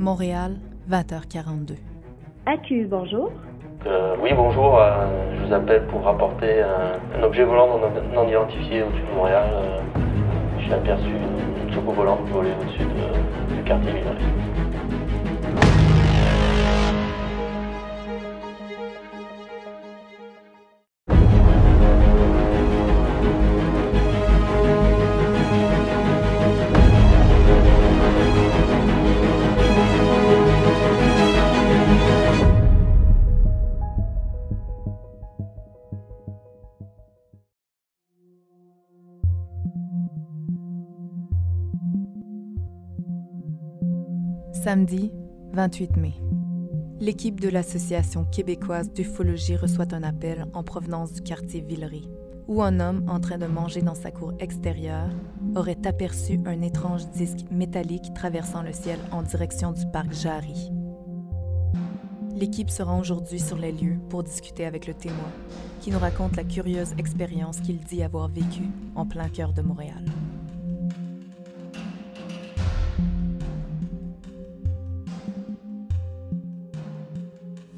Montréal, 20h42. AQ, bonjour. Oui, bonjour. Je vous appelle pour rapporter un objet volant non identifié au-dessus de Montréal. J'ai aperçu une choco volante volée au-dessus du quartier Villeray. Samedi, 28 mai. L'équipe de l'Association québécoise d'ufologie reçoit un appel en provenance du quartier Villeray, où un homme en train de manger dans sa cour extérieure aurait aperçu un étrange disque métallique traversant le ciel en direction du parc Jarry. L'équipe se rend aujourd'hui sur les lieux pour discuter avec le témoin, qui nous raconte la curieuse expérience qu'il dit avoir vécue en plein cœur de Montréal.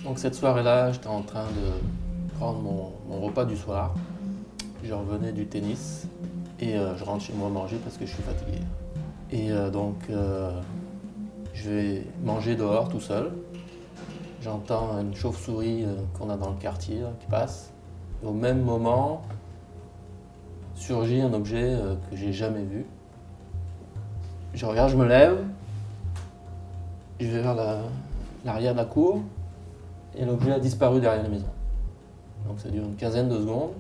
Donc cette soirée-là, j'étais en train de prendre mon repas du soir. Je revenais du tennis et je rentre chez moi manger parce que je suis fatigué. Et je vais manger dehors tout seul. J'entends une chauve-souris qu'on a dans le quartier qui passe. Et au même moment, surgit un objet que j'ai jamais vu. Je regarde, je me lève, je vais vers l'arrière de la cour. Et l'objet a disparu derrière la maison. Donc ça dure une quinzaine de secondes.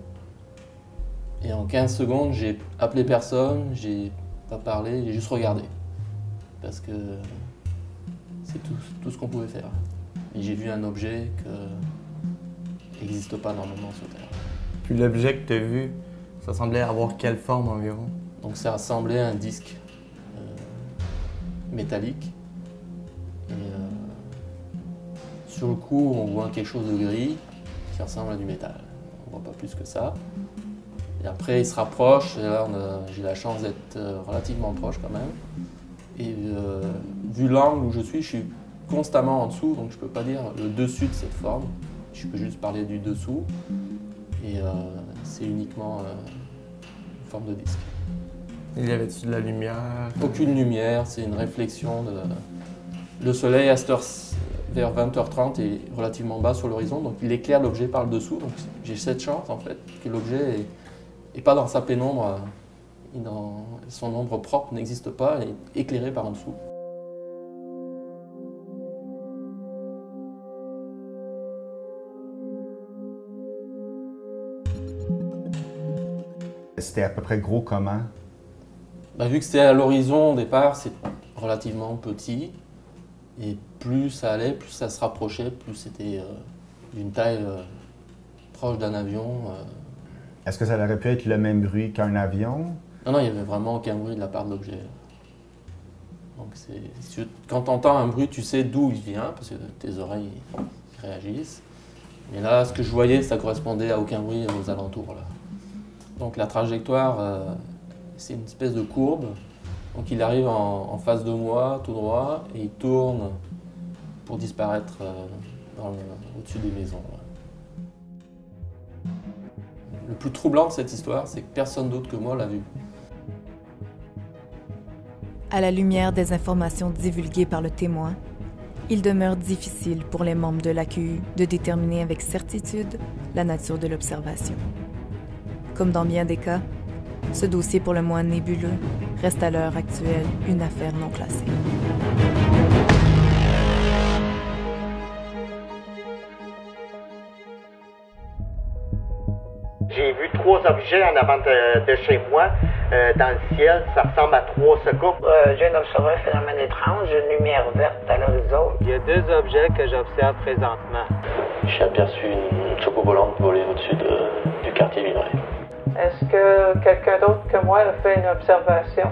Et en 15 secondes, j'ai appelé personne, j'ai pas parlé, j'ai juste regardé. Parce que c'est tout ce qu'on pouvait faire. Et j'ai vu un objet qui n'existe pas normalement sur Terre. Puis l'objet que tu as vu, ça semblait avoir quelle forme environ? Donc ça ressemblait à un disque métallique. Et sur le coup, on voit quelque chose de gris qui ressemble à du métal. On voit pas plus que ça. Et après, il se rapproche, et là, j'ai la chance d'être relativement proche quand même. Et vu l'angle où je suis constamment en dessous, donc je peux pas dire le dessus de cette forme. Je peux juste parler du dessous. Et c'est uniquement une forme de disque. Il y avait-tu de la lumière? Aucune lumière, c'est une réflexion de... Le soleil à cette heure vers 20h30 est relativement bas sur l'horizon, donc il éclaire l'objet par le dessous. Donc j'ai cette chance en fait que l'objet est pas dans sa pénombre, son ombre propre n'existe pas, elle est éclairée par en dessous. C'était à peu près gros comment? Vu que c'était à l'horizon au départ, c'est relativement petit. Et plus ça allait, plus ça se rapprochait, plus c'était d'une taille proche d'un avion. Est-ce que ça aurait pu être le même bruit qu'un avion? Non, il n'y avait vraiment aucun bruit de la part de l'objet. Donc quand tu entends un bruit, tu sais d'où il vient, parce que tes oreilles réagissent. Mais là, ce que je voyais, ça correspondait à aucun bruit aux alentours. Là. Donc la trajectoire, c'est une espèce de courbe. Donc il arrive en face de moi, tout droit, et il tourne pour disparaître au-dessus des maisons. Le plus troublant de cette histoire, c'est que personne d'autre que moi l'a vu. À la lumière des informations divulguées par le témoin, il demeure difficile pour les membres de l'AQU de déterminer avec certitude la nature de l'observation. Comme dans bien des cas, ce dossier pour le moins nébuleux reste à l'heure actuelle une affaire non classée. J'ai vu 3 objets en avant de chez moi, dans le ciel. Ça ressemble à 3 secoupes. Je viens d'observer un phénomène étrange, une lumière verte à l'horizon. Il y a 2 objets que j'observe présentement. J'ai aperçu une choco volante volée au-dessus du quartier Villeray. Est-ce que quelqu'un d'autre que moi a fait une observation?